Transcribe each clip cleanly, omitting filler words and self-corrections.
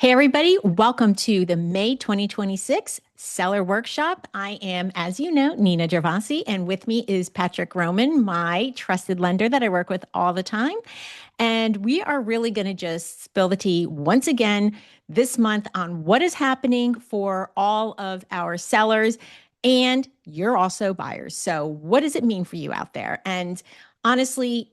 Hey, everybody, welcome to the May 2026 Seller Workshop. I am, as you know, Nina Gervasi, and with me is Patrick Roman, my trusted lender that I work with all the time. And we are really going to just spill the tea once again this month on what is happening for all of our sellers. And you're also buyers. So, what does it mean for you out there? And honestly,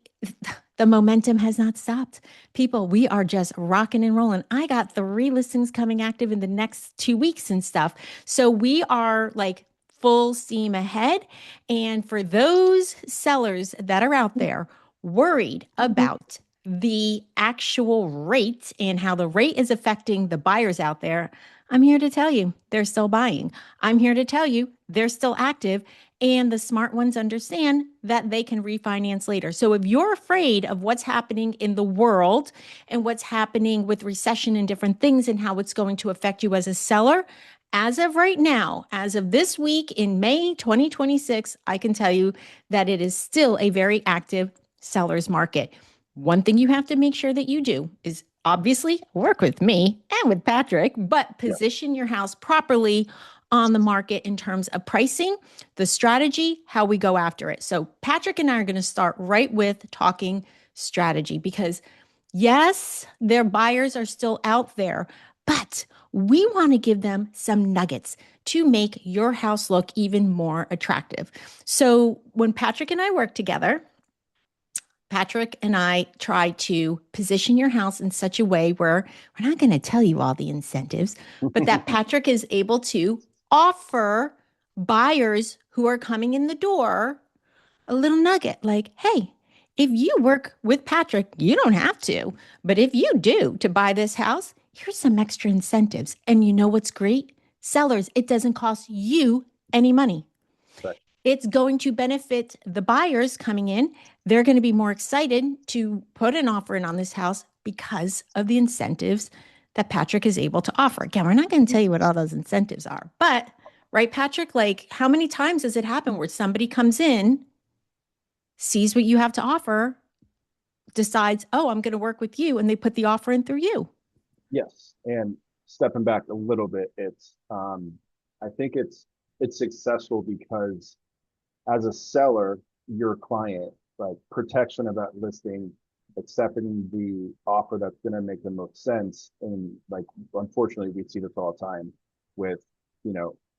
the momentum has not stopped. People, we are just rocking and rolling. I got 3 listings coming active in the next 2 weeks and stuff. So we are like full steam ahead. And for those sellers that are out there worried about the actual rate and how the rate is affecting the buyers out there, I'm here to tell you they're still buying. I'm here to tell you they're still active. And the smart ones understand that they can refinance later. So if you're afraid of what's happening in the world and what's happening with recession and different things and how it's going to affect you as a seller, as of right now, as of this week in May 2026, I can tell you that it is still a very active seller's market. One thing you have to make sure that you do is obviously work with me and with Patrick, but Yeah. position your house properly on the market in terms of pricing, the strategy, how we go after it. So, Patrick and I are going to start right with talking strategy because, yes, their buyers are still out there, but we want to give them some nuggets to make your house look even more attractive. So, when Patrick and I work together, Patrick and I try to position your house in such a way where we're not going to tell you all the incentives, but that Patrick is able to offer buyers who are coming in the door a little nugget like, hey, if you work with Patrick, you don't have to, but if you do to buy this house, here's some extra incentives. And you know what's great? Sellers, it doesn't cost you any money. Right. It's going to benefit the buyers coming in. They're going to be more excited to put an offer in on this house because of the incentives that Patrick is able to offer. Again, we're not going to tell you what all those incentives are, but right, Patrick, like how many times does it happen where somebody comes in, sees what you have to offer, decides, oh, I'm going to work with you, and they put the offer in through you? Yes. And stepping back a little bit, I think it's successful because as a seller, your client, like protection of that listing, accepting the offer that's going to make the most sense. And like, unfortunately, we see this all the time with,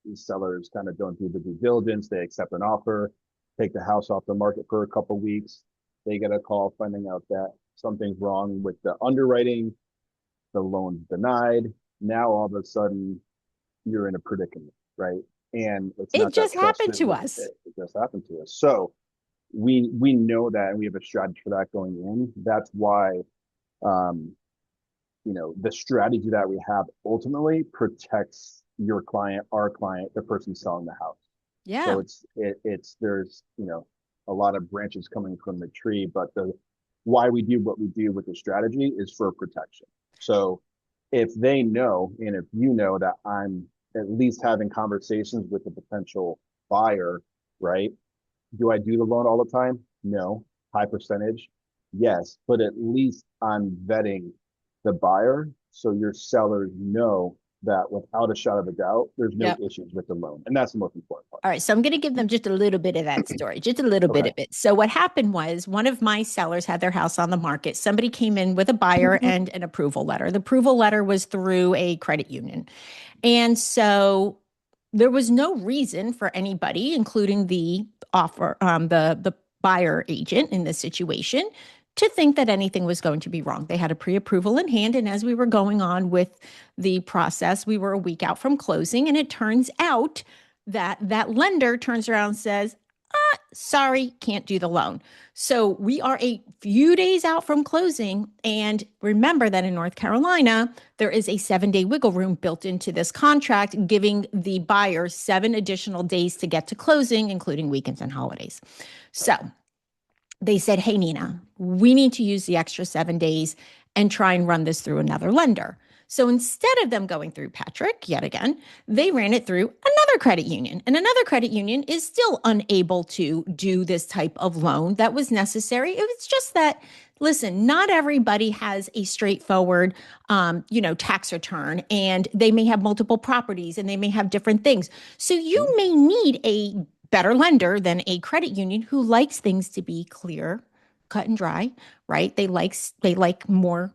these sellers kind of don't do the due diligence. They accept an offer, take the house off the market for a couple of weeks. They get a call finding out that something's wrong with the underwriting, the loan's denied. Now all of a sudden you're in a predicament, right? And it's It not that just happened to frustrating. us. It just happened to us. So we know that, and we have a strategy for that going in. That's why um, the strategy that we have ultimately protects your client, our client, the person selling the house. Yeah. So it's there's a lot of branches coming from the tree, but the why we do what we do with the strategy is for protection. So if they know, and if you know that I'm at least having conversations with the potential buyer, right? Do I do the loan all the time? No. High percentage? Yes. But at least I'm vetting the buyer so your sellers know that without a shot of a doubt, there's no Yep. issues with the loan. And that's the most important part. All right, so I'm going to give them just a little bit of that story, just a little bit Okay. of it. So what happened was one of my sellers had their house on the market. Somebody came in with a buyer and an approval letter. The approval letter was through a credit union. And so there was no reason for anybody, including the offer, the buyer agent in this situation, to think that anything was going to be wrong. They had a pre-approval in hand, and as we were going on with the process, we were a week out from closing, and it turns out that that lender turns around and says, sorry, can't do the loan. So we are a few days out from closing. And remember that in North Carolina, there is a 7-day wiggle room built into this contract, giving the buyer 7 additional days to get to closing, including weekends and holidays. So they said, hey, Nina, we need to use the extra 7 days and try and run this through another lender. So instead of them going through Patrick yet again, they ran it through another credit union. And another credit union is still unable to do this type of loan that was necessary. It was just that listen, not everybody has a straightforward, tax return, and they may have multiple properties and they may have different things. So you Mhm. may need a better lender than a credit union who likes things to be clear, cut and dry, right? They like more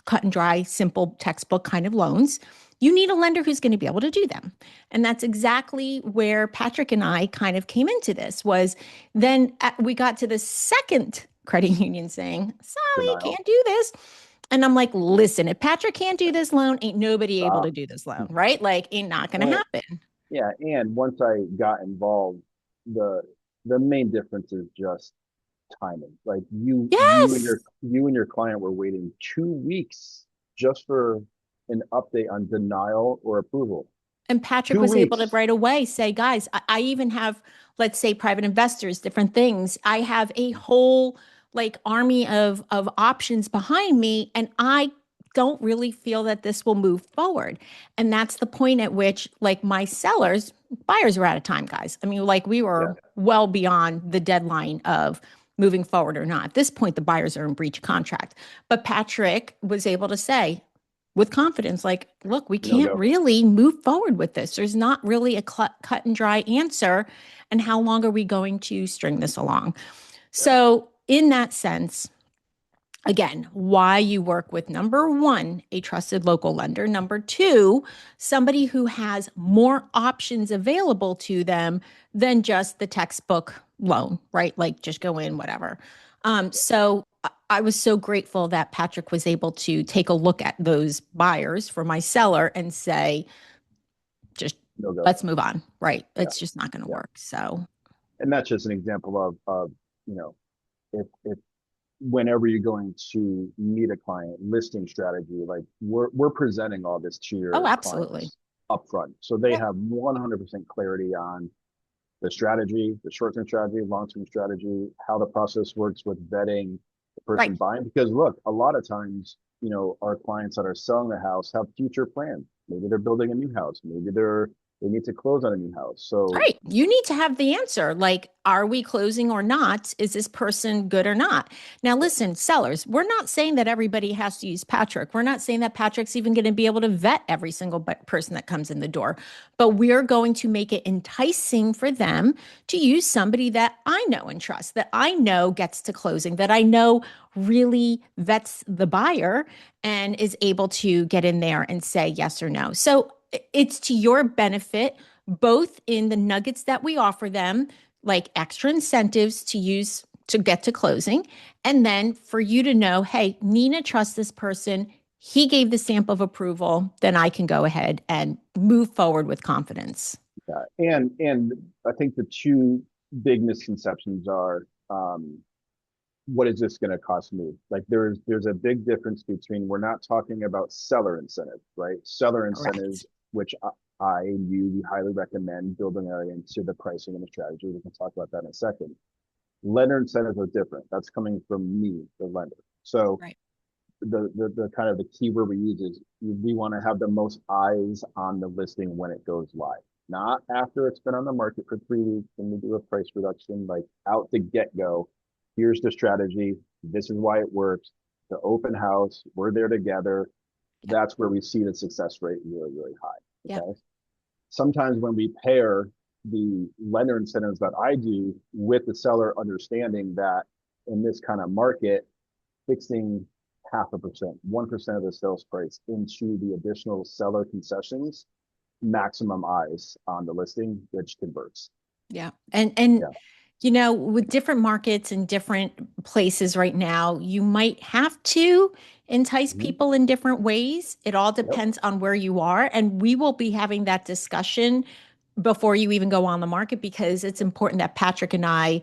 cut and dry, simple textbook kind of loans. You need a lender who's going to be able to do them. And that's exactly where Patrick and I kind of came into this was then we got to the second credit union saying, sorry, Denial. can't do this. And I'm like, listen, if Patrick can't do this loan, ain't nobody able to Stop. do this loan, right? Like, ain't not going to And happen. yeah, and once I got involved, the the main difference is just timing. Like Yes. you and your client were waiting 2 weeks just for an update on denial or approval. And Patrick Two was able to weeks. right away say, guys, I even have, let's say, private investors, different things. I have a whole like army of options behind me, and I don't really feel that this will move forward. And that's the point at which, like, my sellers, buyers were out of time, guys. I mean, like, we Yeah, were well beyond the deadline of moving forward or not. At this point, the buyers are in breach of contract. But Patrick was able to say, with confidence, like, look, we no can't go. really move forward with this. There's not really a cut and dry answer. And how long are we going to string this along? Yeah, So, in that sense, again, why you work with number one, a trusted local lender, number two, somebody who has more options available to them than just the textbook loan, right? Like just go in, whatever. So I was so grateful that Patrick was able to take a look at those buyers for my seller and say, just no go. let's move on, right? Yeah, It's just not going to yeah. work. So, And that's just an example of you know, if whenever you're going to meet a client, listing strategy, like we're presenting all this to oh, your absolutely. clients upfront. So they Yep. have 100% clarity on the strategy, the short-term strategy, long-term strategy, how the process works with vetting the Right. person buying. Because look, a lot of times, our clients that are selling the house have future plans. Maybe they're building a new house. Maybe they need to close on a new house. All So right. You need to have the answer. Like, are we closing or not? Is this person good or not? Now, yeah, listen, sellers, we're not saying that everybody has to use Patrick. We're not saying that Patrick's even going to be able to vet every single person that comes in the door, but we're going to make it enticing for them to use somebody that I know and trust, that I know gets to closing, that I know really vets the buyer and is able to get in there and say yes or no. So it's to your benefit both in the nuggets that we offer them, like extra incentives to use to get to closing, and then for you to know, hey, Nina trusts this person. He gave the stamp of approval, then I can go ahead and move forward with confidence. yeah. And I think the two big misconceptions are what is this going to cost me? Like there's a big difference between we're not talking about seller incentives, right? Seller incentives, Correct. which I and you we highly recommend building into the pricing and the strategy. We can talk about that in a second. Lender incentives are different. That's coming from me, the lender. So Right. the kind of the keyword we use is we want to have the most eyes on the listing when it goes live, not after it's been on the market for 3 weeks and we do a price reduction. Like out the get go, here's the strategy. This is why it works. The open house, we're there together. Yep. That's where we see the success rate really, really high. Yep. Okay. Sometimes when we pair the lender incentives that I do with the seller understanding that in this kind of market, fixing 0.5%, 1% of the sales price into the additional seller concessions, maximum eyes on the listing, which converts. Yeah. And Yeah. with different markets and different places right now, you might have to entice Mm-hmm. people in different ways. It all Yep. depends on where you are. And we will be having that discussion before you even go on the market because it's important that Patrick and I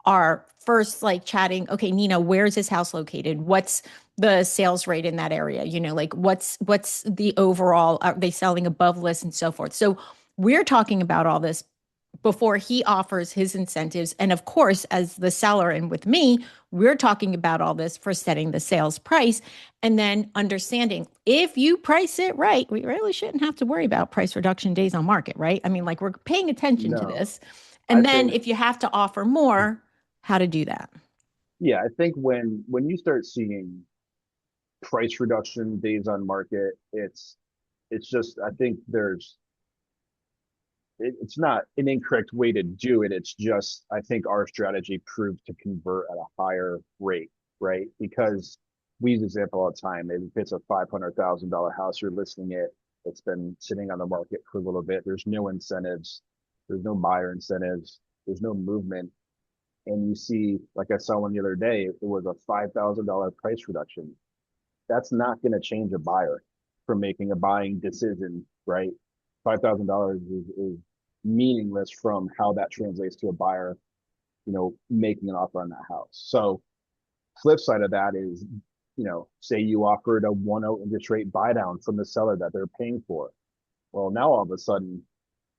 are first like chatting, okay, Nina, where's this house located? What's the sales rate in that area? Like what's the overall, are they selling above list and so forth? So we're talking about all this before he offers his incentives. And of course, as the seller and with me, we're talking about all this for setting the sales price and then understanding if you price it right, we really shouldn't have to worry about price reduction days on market, right? I mean, like we're paying attention to No, this. I And then think if you have to offer more, how to do that. Yeah, I think when you start seeing price reduction days on market, it's just I think it's not an incorrect way to do it. It's just I think our strategy proved to convert at a higher rate, right? Because we use example all the time. If it's a $500,000 house, you're listing it. It's been sitting on the market for a little bit. There's no incentives. There's no buyer incentives. There's no movement. And you see, like I saw one the other day, it was a $5,000 price reduction. That's not going to change a buyer from making a buying decision, right? $5,000 is meaningless from how that translates to a buyer, making an offer on that house. So flip side of that is, say you offered a 1.0 interest rate buy down from the seller that they're paying for. Well, now all of a sudden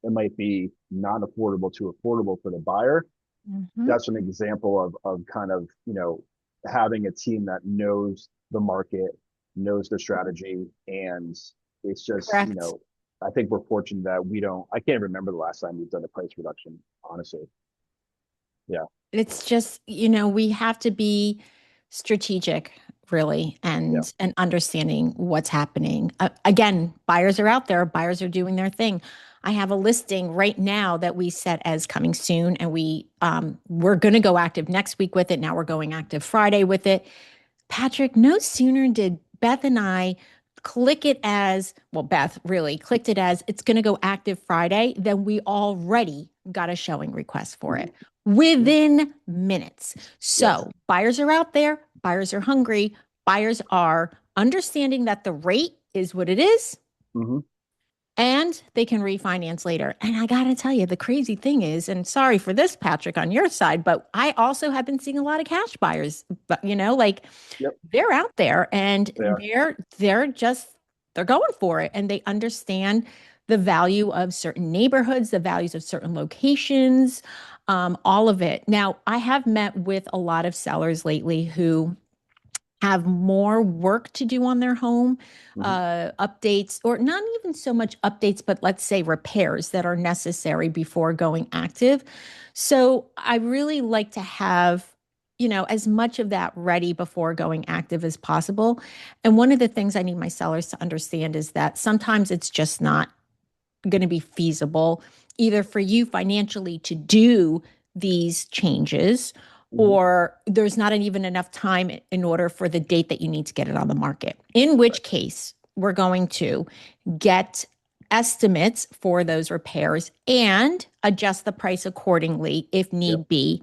it might be non-affordable to affordable for the buyer. Mhm. That's an example of kind of, having a team that knows the market, knows the strategy, and it's just, Correct. I think we're fortunate that we don't. I can't remember the last time we've done a price reduction, honestly. Yeah, It's just, we have to be strategic, really, yeah, and understanding what's happening. Again, buyers are out there, buyers are doing their thing. I have a listing right now that we set as coming soon, and we're going to go active next week with it. Now we're going active Friday with it. Patrick, no sooner did Beth and I click it as well, Beth really clicked it as it's going to go active Friday, then we already got a showing request for mm-hmm. it Yeah, within minutes. yes, So buyers are out there, buyers are hungry, buyers are understanding that the rate is what it is mm-hmm. and they can refinance later. And I got to tell you, the crazy thing is, and sorry for this, Patrick, on your side, but I also have been seeing a lot of cash buyers, but like Yep, they're out there and they are. they're going for it and they understand the value of certain neighborhoods, the values of certain locations, all of it. Now, I have met with a lot of sellers lately who have more work to do on their home, Mm-hmm. updates, or not even so much updates, but let's say repairs that are necessary before going active. So I really like to have, as much of that ready before going active as possible. And one of the things I need my sellers to understand is that sometimes it's just not going to be feasible either for you financially to do these changes Mm-hmm. or there's not even enough time in order for the date that you need to get it on the market. In which Right, case, we're going to get estimates for those repairs and adjust the price accordingly if yep, need be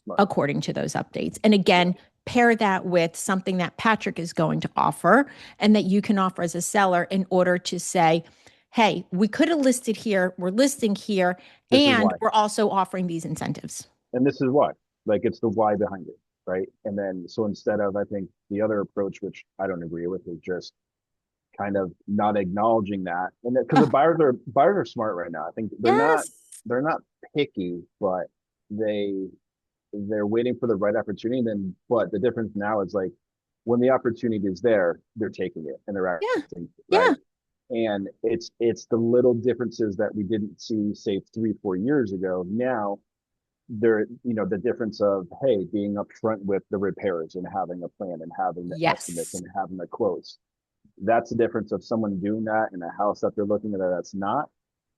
right, according to those updates. And yeah, again, pair that with something that Patrick is going to offer and that you can offer as a seller in order to say, hey, we could have listed here, we're listing here, this is and why. we're also offering these incentives. And this is why. Like it's the why behind it, right? And then so instead of I think the other approach, which I don't agree with, is just kind of not acknowledging that, and because the Oh, buyers are smart right now. I think yes. they're not picky, but they they're waiting for the right opportunity. Then, but the difference now is like when the opportunity is there, they're taking it and they're Yeah. acting right. Yeah. And it's the little differences that we didn't see say 3 4 years ago. Now there, the difference of hey, being upfront with the repairs and having a plan and having the estimates Yes. and having the quotes. That's the difference of someone doing that in a house that they're looking at that's not.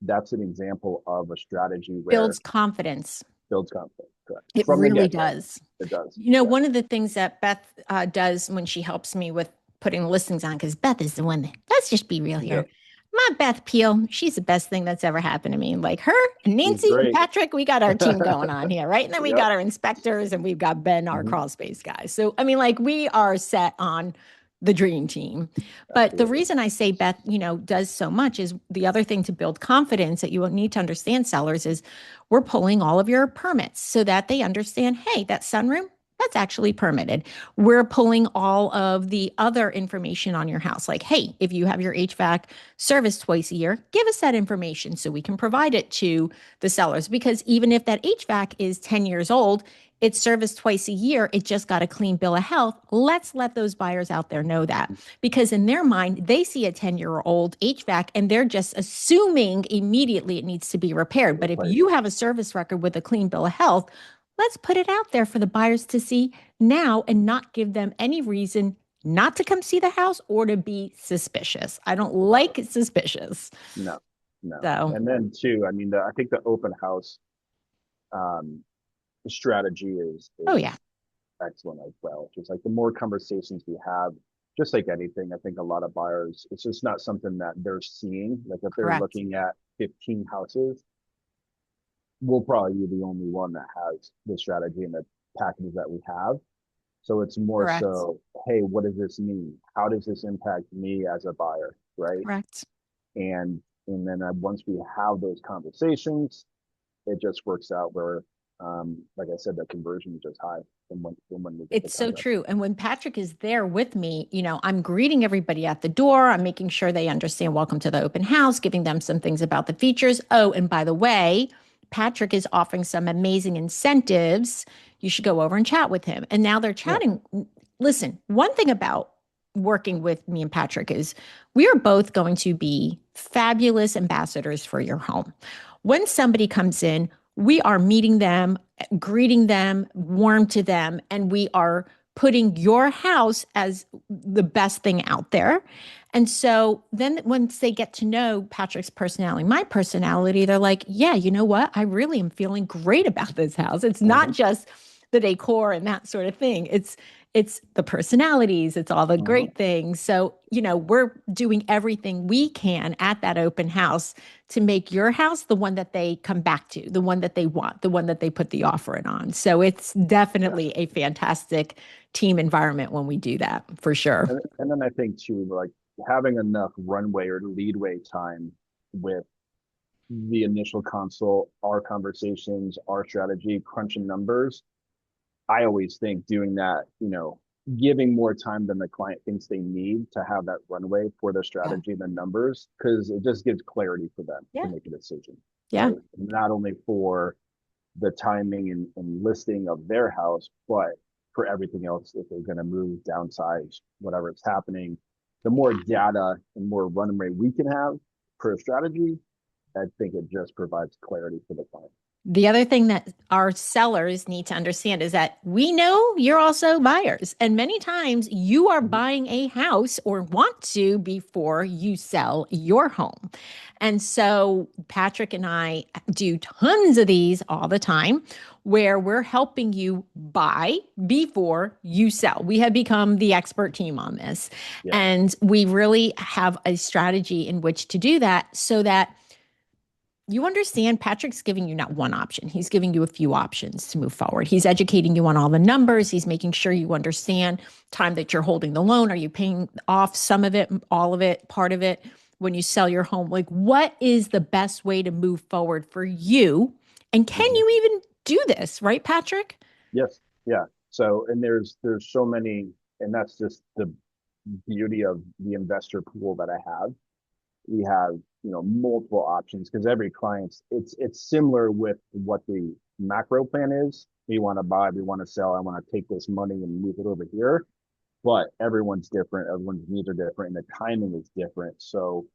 That's an example of a strategy where Builds confidence. builds confidence. Correct. It From the really get go, does. it does. Yeah. One of the things that Beth does when she helps me with putting listings on, because Beth is the one that, let's just be real here. Yep. My Beth Peel, she's the best thing that's ever happened to me. Like her and She's Nancy and great. Patrick, we got our team going on here, right? And then we Yep. got our inspectors and we've got Ben, our Hmm. crawl space guy. So, I mean, like we are set on the dream team. But the Absolutely. reason I say Beth, does so much is the other thing to build confidence that you will need to understand sellers is we're pulling all of your permits so that they understand, hey, that sunroom, that's actually permitted. We're pulling all of the other information on your house. Like, hey, if you have your HVAC service twice a year, give us that information so we can provide it to the sellers. Because even if that HVAC is 10 years old, it's serviced twice a year. It just got a clean bill of health. Let's let those buyers out there know that because in their mind, they see a 10-year-old HVAC and they're just assuming immediately it needs to be repaired. But if Replace. you have a service record with a clean bill of health, let's put it out there for the buyers to see now and not give them any reason not to come see the house or to be suspicious. I don't Right. like suspicious. No, no. So, And then too, I mean, I think the open house um, strategy oh is yeah, excellent as well. Just like the more conversations we have, just like anything, I think a lot of buyers, it's just not something that they're seeing. Like if they're correct. looking at 15 houses, we'll probably be the only one that has the strategy and the packages that we have. So it's more Correct. so, hey, what does this mean? How does this impact me as a buyer, right? Correct. And then once we have those conversations, it just works out where, like I said, the conversion is just high from when we get the It's so contract. true. And when Patrick is there with me, I'm greeting everybody at the door. I'm making sure they understand welcome to the open house, giving them some things about the features. Oh, and by the way, Patrick is offering some amazing incentives. You should go over and chat with him. And now they're Yeah. chatting. Listen, one thing about working with me and Patrick is we are both going to be fabulous ambassadors for your home. When somebody comes in, we are meeting them, greeting them, warm to them, and we are putting your house as the best thing out there. And so then once they get to know Patrick's personality, my personality, they're like, yeah, you know what? I really am feeling great about this house. It's not Hmm. just the decor and that sort of thing. It's the personalities, it's all the Hmm. great things. So, we're doing everything we can at that open house to make your house the one that they come back to, the one that they want, the one that they put the offer in on. So it's Yeah. definitely a fantastic team environment when we do that, for sure. And then I think too, like having enough runway or leadway time with the initial consult, our conversations, our strategy, crunching numbers. I always think doing that, giving more time than the client thinks they need to have that runway for their Yeah. strategy and the numbers, because it just gives clarity for them to Yeah. make a decision, Yeah. right? Not only for the timing and listing of their house, but for everything else if they're going to move, downsize, whatever it's happening. The more data and more runway we can have per strategy, I think it just provides clarity for the client. The other thing that our sellers need to understand is that we know you're also buyers. And many times you are Mhm. buying a house or want to before you sell your home. And so Patrick and I do tons of these all the time where we're helping you buy before you sell. We have become the expert team on this. Yeah. And we really have a strategy in which to do that so that you understand Patrick's giving you not one option. He's giving you a few options to move forward. He's educating you on all the numbers. He's making sure you understand time that you're holding the loan. Are you paying off some of it, all of it, part of it when you sell your home? Like, what is the best way to move forward for you? And can Mhm. you even do this, right, Patrick? Yes. Yeah. So, and there's so many, and that's just the beauty of the investor pool that I have. We have, multiple options because every client's it's similar with what the macro plan is. We want to buy, we want to sell, I want to take this money and move it over here. But everyone's different, everyone's needs are different, and the timing is different. So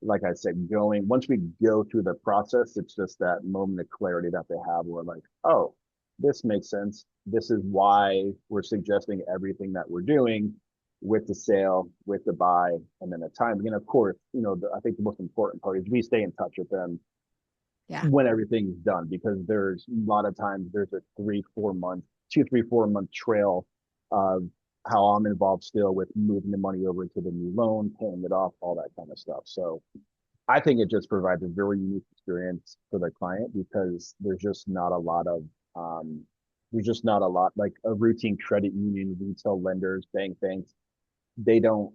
like I said, once we go through the process, it's just that moment of clarity that they have where like, oh, this makes sense. This is why we're suggesting everything that we're doing with the sale, with the buy, and then the timing. And of course, I think the most important part is we stay in touch with them Yeah. when everything's done because there's a lot of times there's a 3 4 month 2 3 4 month trail of how I'm involved still with moving the money over to the new loan, paying it off, all that kind of stuff. So I think it just provides a very unique experience for the client because there's just not a lot like a routine credit union, retail lenders, banks. They don't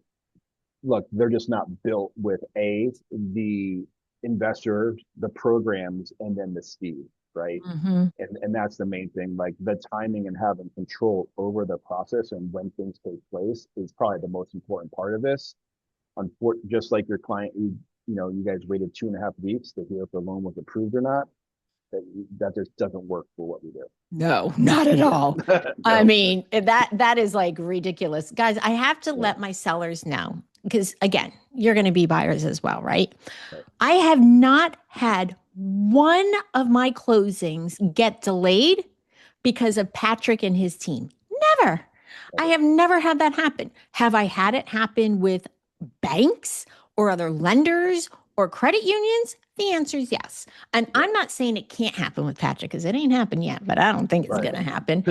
look, they're just not built with the investor, the programs, and then the speed, right? Hmm. And that's the main thing. Like the timing and having control over the process and when things take place is probably the most important part of this. Just like your client, you guys waited 2.5 weeks to hear if the loan was approved or not. That just doesn't work for what we do. No, not at all. Yeah. I No. mean, that is like ridiculous. Guys, I have to Yeah. let my sellers know because again, you're going to be buyers as well, right? Right. I have not had one of my closings get delayed because of Patrick and his team. Never. I Never. have never had that happen. Have I had it happen with banks or other lenders or credit unions? The answer is yes. And Yeah. I'm not saying it can't happen with Patrick because it ain't happened yet, but I don't think it's Right. going to happen.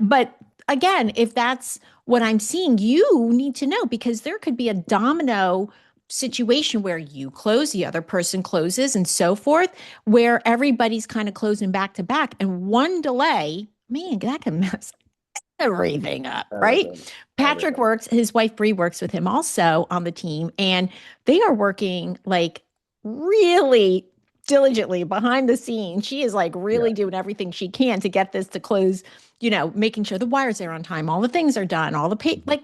But again, if that's what I'm seeing, you need to know because there could be a domino situation where you close, the other person closes, and so forth, where everybody's kind of closing back to back. And one delay, man, that can mess everything up, right? Everything. Patrick Everything. works, his wife Bree works with him also on the team, and they are working like really diligently behind the scenes. She is like Yeah. really doing everything she can to get this to close, making sure the wires are on time, all the things are done, all the Mhm. like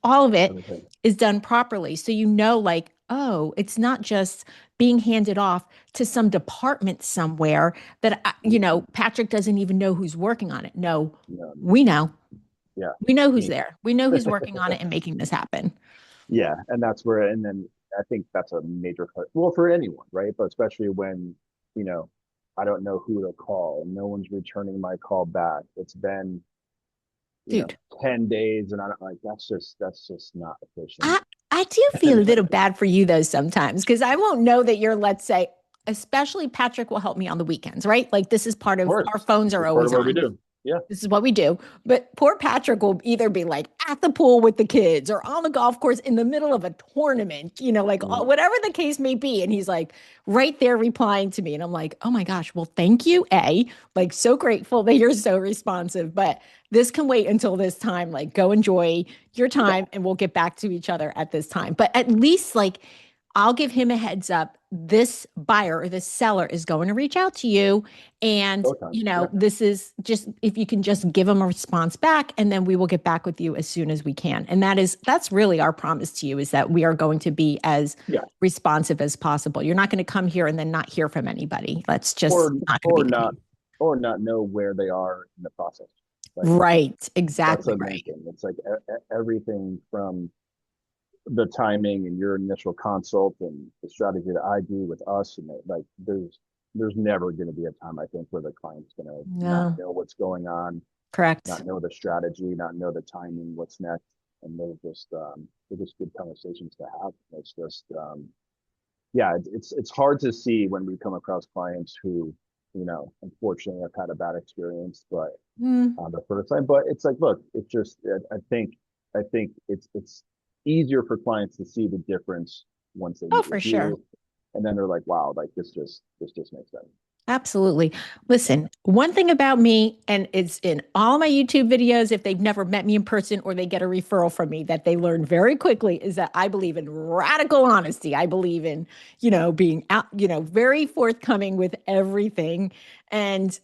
all of it Everything. is done properly. So like, oh, it's not just being handed off to some department somewhere that Mhm. Patrick doesn't even know who's working on it. No, No, we know. yeah. We know who's Me. there. We know who's working on it and making this happen. Yeah, and that's where, and then I think that's a major cut. Well, for anyone, right? But especially when, you know, I don't know who to call, and no one's returning my call back. It's been, Dude, 10 days, and I don't like that's just not efficient. I I do feel a little bad for you though sometimes because I won't know that you're, let's say, especially Patrick will help me on the weekends, right? Like this is part Of of course, our phones are it's part of always what we on. do. Yeah. This is what we do. But poor Patrick will either be like at the pool with the kids or on the golf course in the middle of a tournament, like Mhm. whatever the case may be. And he's like right there replying to me. And I'm like, oh my gosh, well, thank you. Like so grateful that you're so responsive. But this can wait until this time. Like go enjoy your Yeah. time and we'll get back to each other at this time. But at least like I'll give him a heads up. This buyer or this seller is going to reach out to you and, Both times. Yeah. this is just if you can just give them a response back, and then we will get back with you as soon as we can. And that's really our promise to you is that we are going to be as Yeah. responsive as possible. You're not going to come here and then not hear from anybody. That's just Or not going to be or the not case. or not know where they are in the process. Like Right. that's Exactly a main right. thing. It's like everything from the timing and your initial consult and the strategy that I do with us and like there's never going to be a time I think where the client's going to not No, know what's going on, correct. not know the strategy, not know the timing, what's next, and they're just good conversations to have. It's just yeah, it's hard to see when we come across clients who unfortunately have had a bad experience, but Mm. on the first time. But it's like, look, it's just I think it's easier for clients to see the difference once they Oh, meet for with sure. you, and then they're like, wow, like this just makes sense. Absolutely. Listen, one thing about me, and it's in all my YouTube videos, if they've never met me in person or they get a referral from me, that they learn very quickly is that I believe in radical honesty. I believe in, being out, very forthcoming with everything. And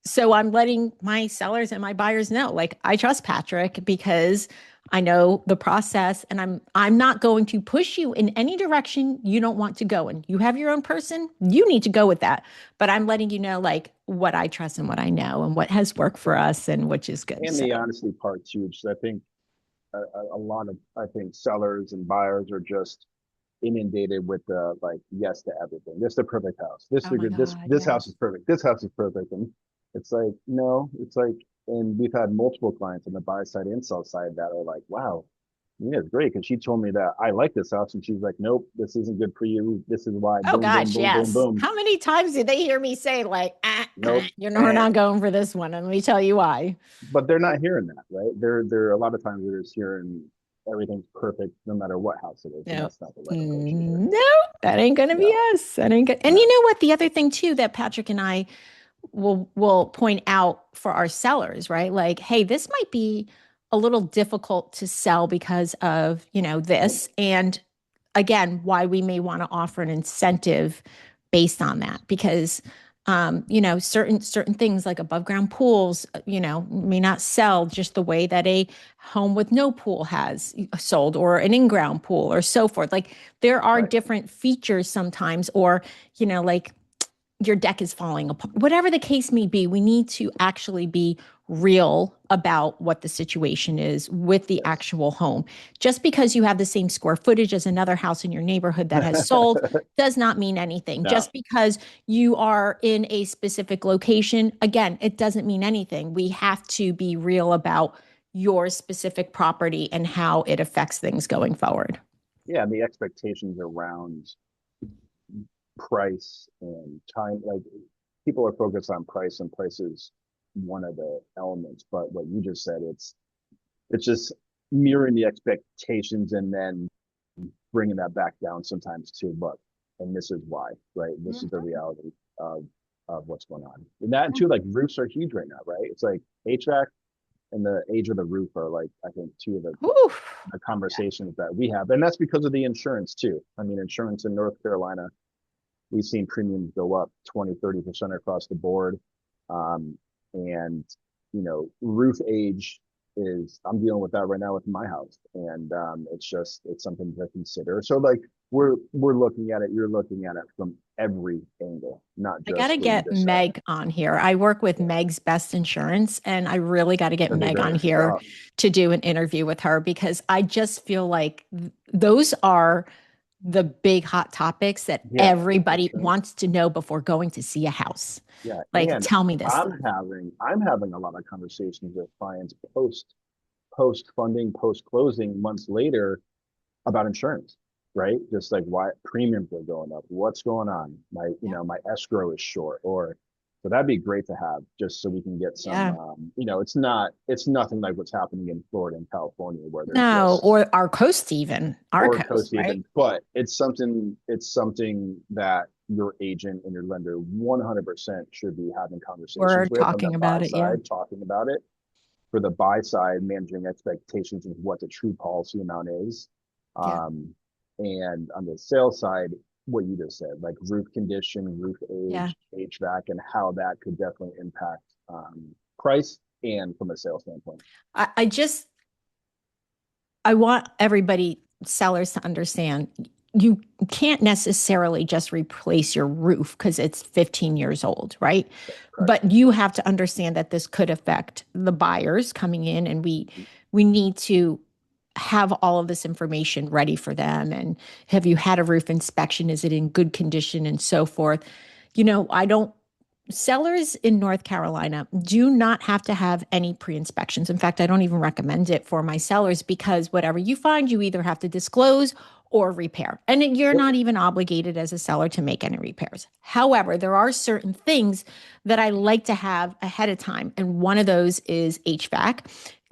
so I'm letting my sellers and my buyers know, like I trust Patrick because I know the process and I'm not going to push you in any direction you don't want to go in. You have your own person, you need to go with that. But I'm letting you know like what I trust and what I know and what has worked for us and which is good. And So, the honesty part's huge. So I think a lot of I think sellers and buyers are just inundated with the like yes to everything. This is the perfect house. This is oh a my good this God, this house is yes. perfect. This house is perfect. And it's like no, it's like and we've had multiple clients on the buy side and sell side that are like, wow, yeah, it's great because she told me that I like this house and she's like, nope, this isn't good for you. This is why. Oh Boom, boom, gosh, boom, boom, yes. boom. How many times did they hear me say like, Nope. we're not going for this one? And let me tell you why. But they're not hearing that, right? They're a lot of times they're just hearing everything's perfect no matter what house it is, and No, that's not the right approach either. no, that ain't gonna be No, us. That ain't good. And you no, know what? The other thing too that Patrick and I will point out for our sellers, right? Like, hey, this might be a little difficult to sell because of this, and again, why we may want to offer an incentive based on that because certain things like above ground pools, may not sell just the way that a home with no pool has sold or an in-ground pool or so forth. Like there are right. different features sometimes, or like your deck is falling apart. Whatever the case may be, we need to actually be real about what the situation is with the Yes. actual home. Just because you have the same square footage as another house in your neighborhood that has sold does not mean anything. No. Just because you are in a specific location, again, it doesn't mean anything. We have to be real about your specific property and how it affects things going forward. Yeah, and the expectations around price and time, like people are focused on price, and price is one of the elements. But what you just said, it's just mirroring the expectations and then bringing that back down sometimes too. But and this is why, right? This is the Mhm. reality of what's going on. And that and too, like roofs are huge right now, right? It's like HVAC and the age of the roof are like I think two of Whew. the conversations that we have, and that's because of the insurance too. I mean, insurance in North Carolina, we've seen premiums go up 20-30% across the board. Um, and, roof age is, I'm dealing with that right now with my house. And it's something to consider. So like we're looking at it, you're looking at it from every angle, not I got just to what you get just said. Meg on here. I work with Yeah. Meg's Best Insurance, and I really got to get That'd be Meg on great. here to do an interview with her because I just feel like those are the big hot topics that Yeah, everybody insurance. wants to know before going to see a house. Yeah. Like, And tell me this I'm stuff. having a lot of conversations with clients post funding, post closing months later about insurance, right? Just like why premiums are going up, what's going on? Yeah. My escrow is short, or so that'd be great to have just so we can get some, Yeah. it's nothing like what's happening in Florida and California where they're No, just, or our coast, even our or coast, coast right? even, but it's something that your agent and your lender 100% should be having We're conversations with on the talking buy about it. Yeah. side, talking about it for the buy side, managing expectations of what the true policy amount is. Yeah. Um, and on the sales side, what you just said, like roof condition, roof Yeah. age, HVAC, and how that could definitely impact price and from a sales standpoint. I just I want everybody, sellers, to understand you can't necessarily just replace your roof because it's 15 years old, right? Correct. But you have to understand that this could affect the buyers coming in, and we need to have all of this information ready for them. And have you had a roof inspection? Is it in good condition and so forth? I don't Sellers in North Carolina do not have to have any pre inspections. In fact, I don't even recommend it for my sellers because whatever you find, you either have to disclose or repair. And you're Yep. not even obligated as a seller to make any repairs. However, there are certain things that I like to have ahead of time. And one of those is HVAC.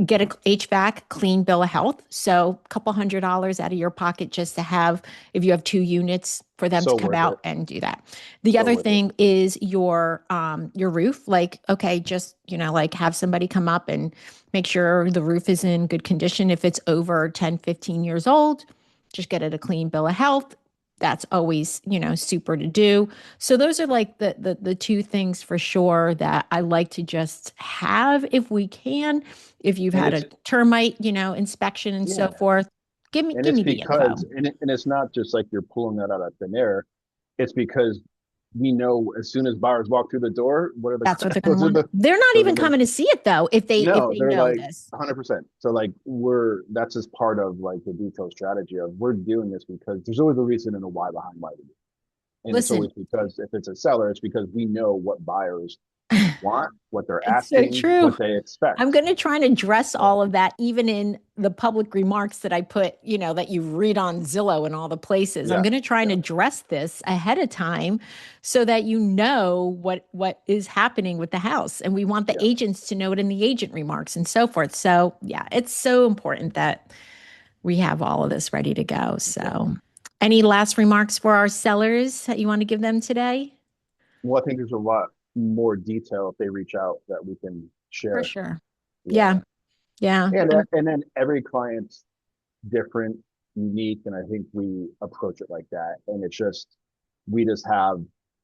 Get a HVAC clean bill of health. So a couple $100 out of your pocket just to have, if you have 2 units, for them to So come worth it. out and do that. The So other worth it. thing is your roof. Like, okay, just like have somebody come up and make sure the roof is in good condition. If it's over 10, 15 years old, just get it a clean bill of health. That's always, super to do. So those are like the two things for sure that I like to just have if we can. If you've And had a it's termite, inspection and so yeah, forth, give me and give it's me the info. because and it's not just like you're pulling that out of thin air. It's because we know as soon as buyers walk through the door, what are the That's what they're going to those are want. the They're not those are even the coming to see it though if no, they they're know like this. 100%. So like that's just part of like the detailed strategy of we're doing this because there's always a reason and a why behind why we do it. And it's Listen, always because if it's a seller, it's because we know what buyers want, what they're it's so asking, true. what they expect. I'm going to try and address So all of that, even in the public remarks that I put, that you read on Zillow and all the places. I'm yeah, going to try and yeah, address this ahead of time so that you know what is happening with the house. And we want the yeah, agents to know it in the agent remarks and so forth. So, yeah, it's so important that we have all of this ready to go. exactly. So, any last remarks for our sellers that you want to give them today? Well, I think there's a lot more detail if they reach out that we can For share. sure. Yeah. Yeah. Yeah. And then every client's different, unique, and I think we approach it like that. And we just have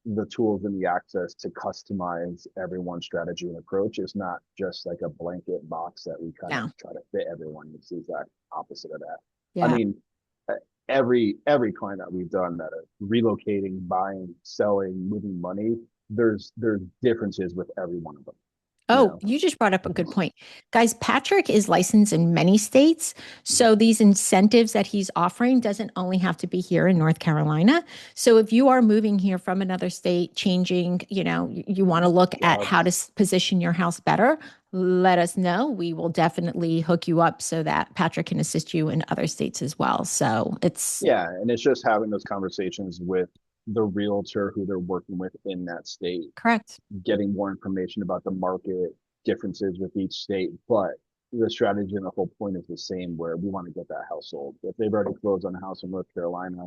the tools and the access to customize everyone's strategy and approach. It's not just like a blanket box that we kind of No. try to fit everyone. It's the exact opposite of that. I Yeah. mean, uh, every client that we've done that are relocating, buying, selling, moving money, there's differences with every one of them. you Oh, know. you just brought up a good point. Guys, Patrick is licensed in many states. So these incentives that he's offering doesn't only have to be here in North Carolina. So if you are moving here from another state, changing, you want to look at how to Jobs. position your house better, let us know. We will definitely hook you up so that Patrick can assist you in other states as well. So it's Yeah, and it's just having those conversations with the realtor who they're working with in that state, correct. getting more information about the market differences with each state. But the strategy and the whole point is the same, where we want to get that house sold. If they've already closed on a house in North Carolina,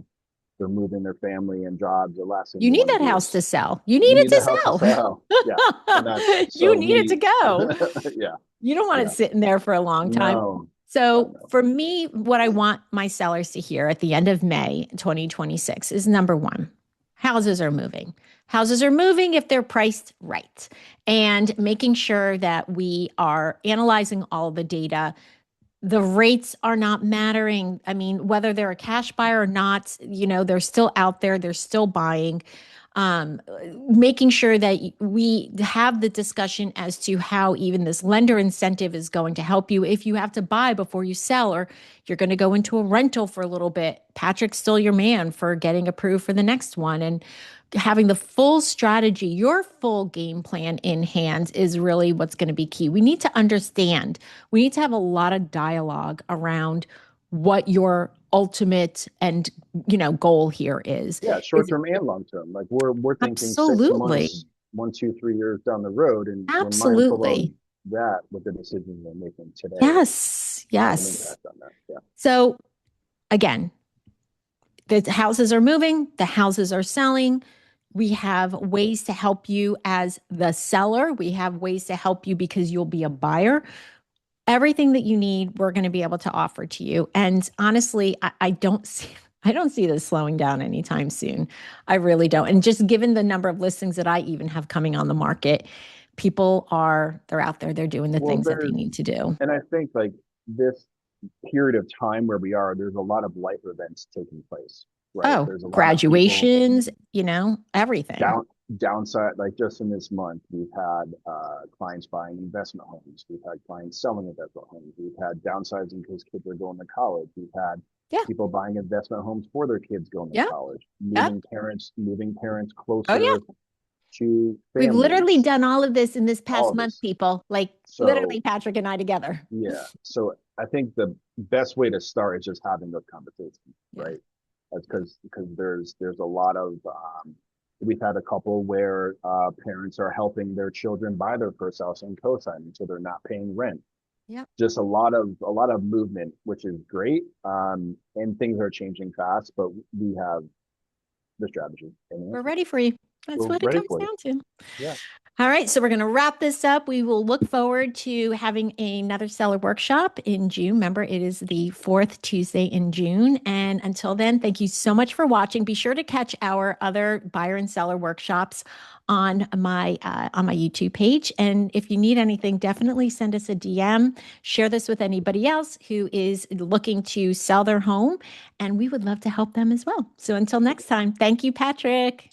they're moving their family and jobs. The last thing You you need want to that do house to is sell. You need you it need that to house to sell. sell. Yeah. And that's You so need it to we go. yeah, You don't want it yeah. sitting there for a long time. No, God So, no. for me, what I want my sellers to hear at the end of May 2026 is number one, houses are moving. Houses are moving if they're priced right, and making sure that we are analyzing all the data. The rates are not mattering. I mean, whether they're a cash buyer or not, they're still out there, they're still buying. Um, Making sure that we have the discussion as to how even this lender incentive is going to help you if you have to buy before you sell, or you're going to go into a rental for a little bit. Patrick's still your man for getting approved for the next one. And having the full strategy, your full game plan in hand is really what's going to be key. We need to understand, we need to have a lot of dialogue around what your ultimate and goal here is. Yeah, short Is term and long term. Like we're thinking six absolutely, months, 1, 2, 3 years down the road, and we're mindful of absolutely. that with the decisions we're making today Yes, have an yes. impact on that. Yeah. So again, the houses are moving, the houses are selling. We have ways to help you as the seller. We have ways to help you because you'll be a buyer. Everything that you need, we're going to be able to offer to you. And honestly, I don't see I don't see this slowing down anytime soon. I really don't. And just given the number of listings that I even have coming on the market, they're out there, they're doing the Well, things that they there's, need to do. and I think like this period of time where we are, there's a lot of life events taking place, right? Oh, There's a lot of people graduations, everything. down downside. Like just in this month, we've had clients buying investment homes. We've had clients selling investment homes. We've had downsizing because kids are going to college. We've had Yeah. people buying investment homes for their kids going to Yeah. college, Yeah. moving parents Oh, yeah. closer to We've literally families, done all of this in this all past of month, this. people. Like So literally Patrick and I together. yeah, so I think the best way to start is just having those conversations, Yeah. right? That's because there's a lot of we've had a couple where parents are helping their children buy their first house and co-signing, so they're not paying rent. Yep. Just a lot of movement, which is great, and things are changing fast, but we have the strategy and the We're answers. ready for you. That's We're what it ready comes for you. down to. Yeah. All right, so we're going to wrap this up. We will look forward to having another seller workshop in June. Remember, it is the fourth Tuesday in June. And until then, thank you so much for watching. Be sure to catch our other buyer and seller workshops on my YouTube page. And if you need anything, definitely send us a DM. Share this with anybody else who is looking to sell their home, and we would love to help them as well. So until next time, thank you, Patrick.